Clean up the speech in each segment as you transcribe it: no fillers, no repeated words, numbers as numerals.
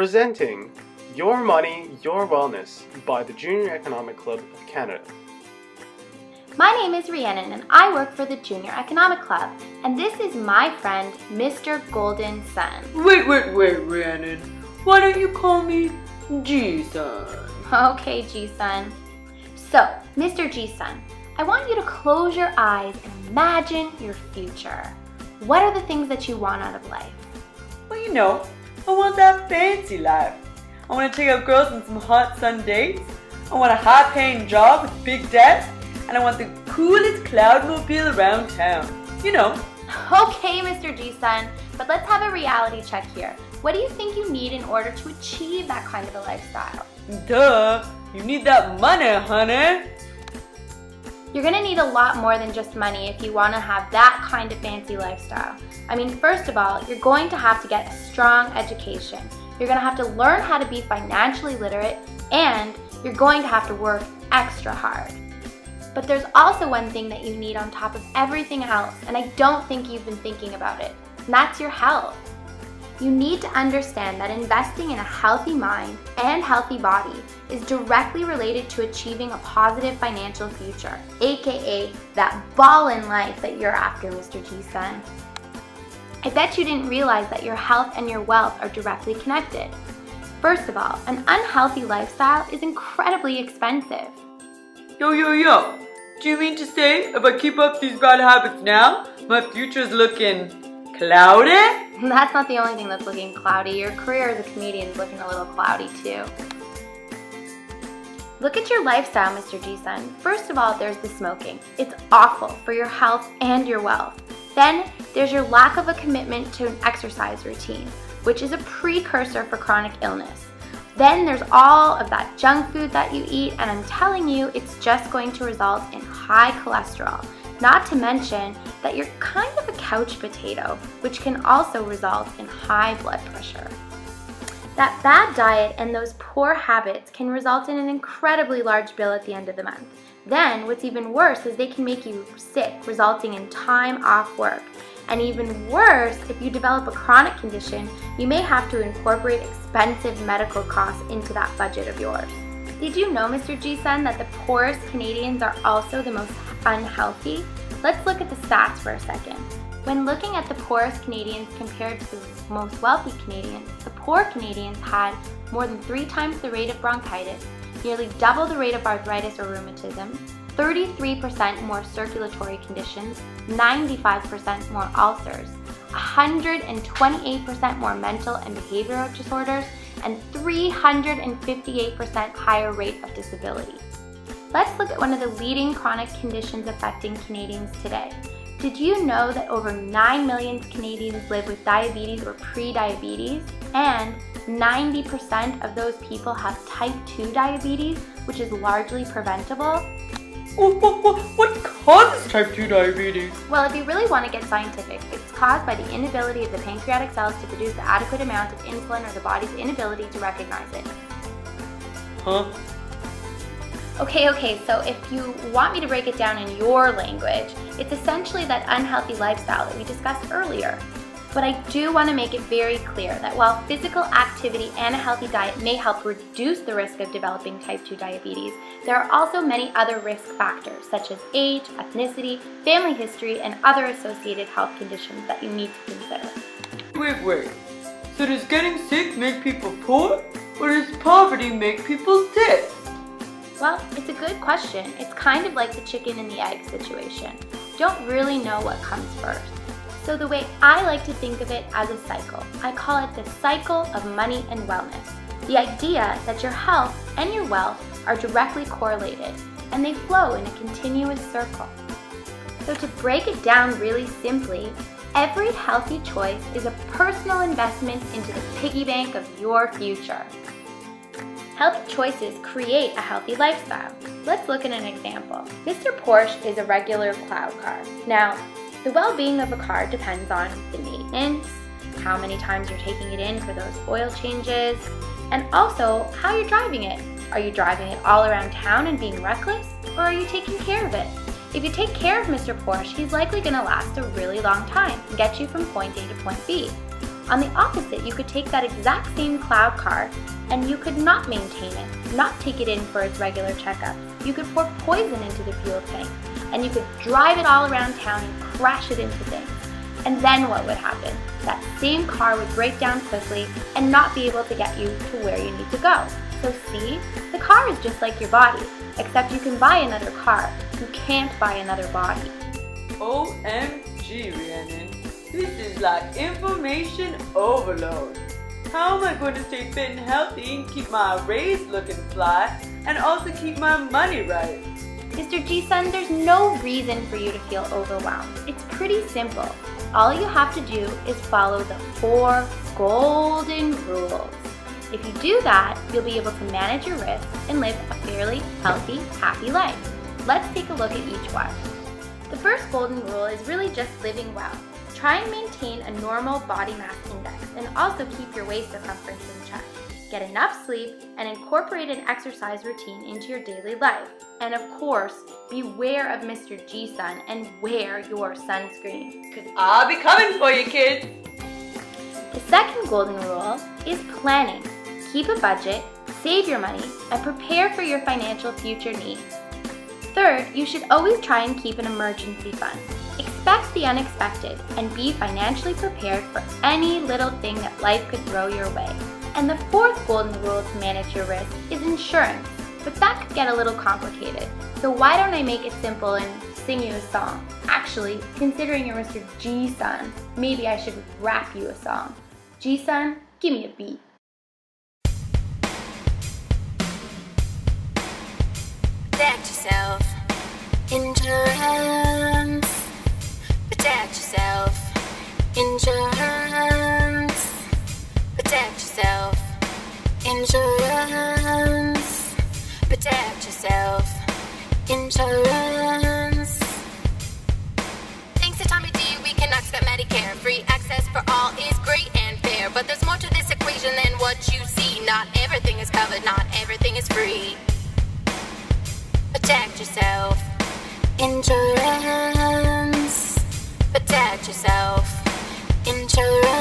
Presenting Your Money, Your Wellness by the Junior Economic Club of Canada. My name is Rhiannon and I work for the Junior Economic Club, and this is my friend, Mr. Golden Sun. Wait, Rhiannon. Why don't you call me G-Sun? Okay, G-Sun. So, Mr. G-Sun, I want you to close your eyes and imagine your future. What are the things that you want out of life? Well, I want that fancy life. I want to take out girls on some hot sun dates. I want a high-paying job with big debt. And I want the coolest cloudmobile around town. Okay, Mr. G-Sun, but let's have a reality check here. What do you think you need in order to achieve that kind of a lifestyle? Duh, you need that money, honey. You're gonna need a lot more than just money if you wanna have that kind of fancy lifestyle. First of all, you're going to have to get a strong education. You're gonna have to learn how to be financially literate, and you're going to have to work extra hard. But there's also one thing that you need on top of everything else, and I don't think you've been thinking about it, and that's your health. You need to understand that investing in a healthy mind and healthy body is directly related to achieving a positive financial future, aka that ballin' life that you're after, Mr. G-Sun. I bet you didn't realize that your health and your wealth are directly connected. First of all, an unhealthy lifestyle is incredibly expensive. Yo. Do you mean to say if I keep up these bad habits now, my future's looking cloudy? That's not the only thing that's looking cloudy. Your career as a comedian is looking a little cloudy too. Look at your lifestyle, Mr. G-Sun. First of all, there's the smoking. It's awful for your health and your wealth. Then there's your lack of a commitment to an exercise routine, which is a precursor for chronic illness. Then there's all of that junk food that you eat, and I'm telling you, it's just going to result in high cholesterol. Not to mention that you're kind of a couch potato, which can also result in high blood pressure. That bad diet and those poor habits can result in an incredibly large bill at the end of the month. Then, what's even worse is they can make you sick, resulting in time off work. And even worse, if you develop a chronic condition, you may have to incorporate expensive medical costs into that budget of yours. Did you know, Mr. G-Sun, that the poorest Canadians are also the most unhealthy? Let's look at the stats for a second. When looking at the poorest Canadians compared to the most wealthy Canadians, the poor Canadians had more than 3 times the rate of bronchitis, nearly double the rate of arthritis or rheumatism, 33% more circulatory conditions, 95% more ulcers, 128% more mental and behavioral disorders, and 358% higher rate of disability. Let's look at one of the leading chronic conditions affecting Canadians today. Did you know that over 9 million Canadians live with diabetes or pre-diabetes? And 90% of those people have type 2 diabetes, which is largely preventable? What causes type 2 diabetes? Well, if you really want to get scientific, it's caused by the inability of the pancreatic cells to produce the adequate amount of insulin, or the body's inability to recognize it. Huh? Okay, so if you want me to break it down in your language, it's essentially that unhealthy lifestyle that we discussed earlier. But I do want to make it very clear that while physical activity and a healthy diet may help reduce the risk of developing type 2 diabetes, there are also many other risk factors such as age, ethnicity, family history, and other associated health conditions that you need to consider. Wait. So does getting sick make people poor, or does poverty make people sick? Well, it's a good question. It's kind of like the chicken and the egg situation. Don't really know what comes first. So the way I like to think of it as a cycle, I call it the cycle of money and wellness. The idea that your health and your wealth are directly correlated, and they flow in a continuous circle. So to break it down really simply, every healthy choice is a personal investment into the piggy bank of your future. Healthy choices create a healthy lifestyle. Let's look at an example. Mr. Porsche is a regular cloud car. Now, the well-being of a car depends on the maintenance, how many times you're taking it in for those oil changes, and also how you're driving it. Are you driving it all around town and being reckless, or are you taking care of it? If you take care of Mr. Porsche, he's likely going to last a really long time and get you from point A to point B. On the opposite, you could take that exact same cloud car and you could not maintain it, not take it in for its regular checkup. You could pour poison into the fuel tank and you could drive it all around town and crash it into things. And then what would happen? That same car would break down quickly and not be able to get you to where you need to go. So see, the car is just like your body, except you can buy another car. You can't buy another body. OMG, Rhiannon. This is like information overload. How am I going to stay fit and healthy and keep my arrays looking fly and also keep my money right? Mr. G-Sun, there's no reason for you to feel overwhelmed. It's pretty simple. All you have to do is follow the 4 golden rules. If you do that, you'll be able to manage your risk and live a fairly healthy, happy life. Let's take a look at each one. The first golden rule is really just living well. Try and maintain a normal body mass index and also keep your waist circumference in check. Get enough sleep and incorporate an exercise routine into your daily life. And of course, beware of Mr. G-Sun and wear your sunscreen. Cause I'll be coming for you, kids. The second golden rule is planning. Keep a budget, save your money, and prepare for your financial future needs. Third, you should always try and keep an emergency fund. Expect the unexpected and be financially prepared for any little thing that life could throw your way. And the fourth golden rule to manage your risk is insurance, but that could get a little complicated. So why don't I make it simple and sing you a song? Actually, considering you're Mr. G-Sun, maybe I should rap you a song. G-Sun, give me a beat. Protect yourself. Insurance. Protect yourself. Insurance. Protect yourself. Insurance. Protect yourself. Insurance. Thanks to Tommy D, we can accept Medicare. Free access for all is great and fair, but there's more to this equation than what you see. Not everything is covered, not everything is free. Protect yourself. Insurance. Protect yourself. Insurance.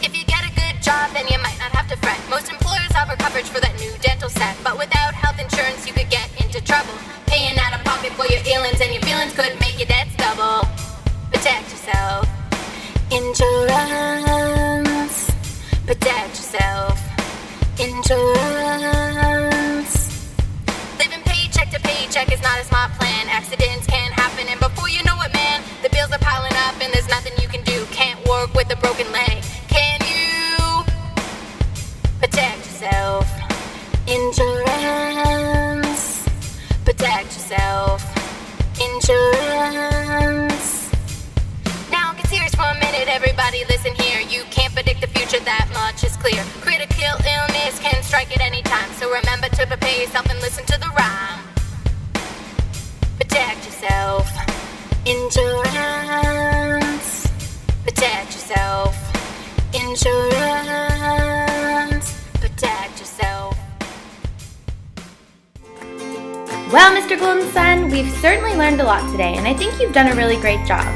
If you get a good job, then you might not have to fret. Most employers offer coverage for that new dental set, but without health insurance, you could get into trouble. Paying out of pocket for your ailments and your feelings could make your debts double. Protect yourself. Insurance. Protect yourself. Insurance. Living paycheck to paycheck is not a smart plan. Accidents can happen, and before you know it, man, the bills are piling up and there's nothing you can do. Can't work with a broken leg. Can you protect yourself? Insurance. Protect yourself. Insurance. Now get serious for a minute, everybody listen here. You can't predict the future, that much is clear. Critical illness can strike at any time, so remember to prepare yourself and listen to the rhyme. Protect yourself. Insurance. Protect yourself. Insurance. Protect yourself. Well, Mr. Golden Sun, we've certainly learned a lot today, and I think you've done a really great job.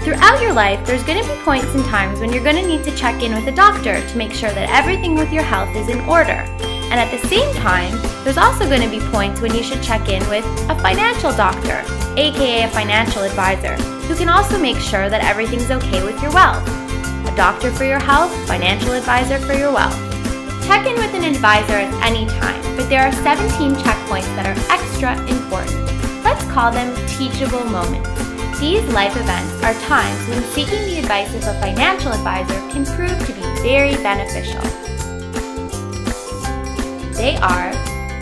Throughout your life, there's going to be points and times when you're going to need to check in with a doctor to make sure that everything with your health is in order. And at the same time, there's also going to be points when you should check in with a financial doctor, aka a financial advisor, who can also make sure that everything's okay with your wealth. A doctor for your health, financial advisor for your wealth. Check in with an advisor at any time, but there are 17 checkpoints that are extra important. Let's call them teachable moments. These life events are times when seeking the advice of a financial advisor can prove to be very beneficial. They are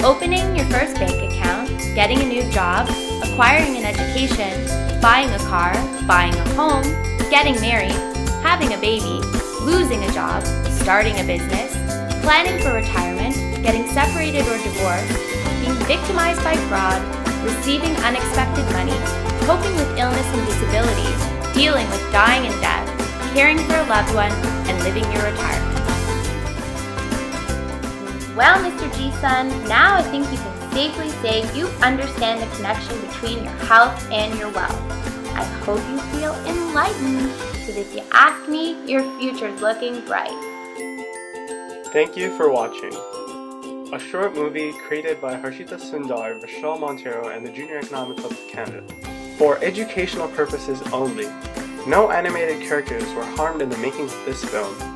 opening your first bank account, getting a new job, acquiring an education, buying a car, buying a home, getting married, having a baby, losing a job, starting a business, planning for retirement, getting separated or divorced, being victimized by fraud, receiving unexpected money, coping with illness and disabilities, dealing with dying and death, caring for a loved one, and living your retirement. Well, Mr. G-Sun, now I think you can safely say you understand the connection between your health and your wealth. I hope you feel enlightened. Because if you ask me, your future's looking bright. Thank you for watching. A short movie created by Harshita Sundar, Vishal Montero, and the Junior Economic Club of Canada. For educational purposes only. No animated characters were harmed in the making of this film.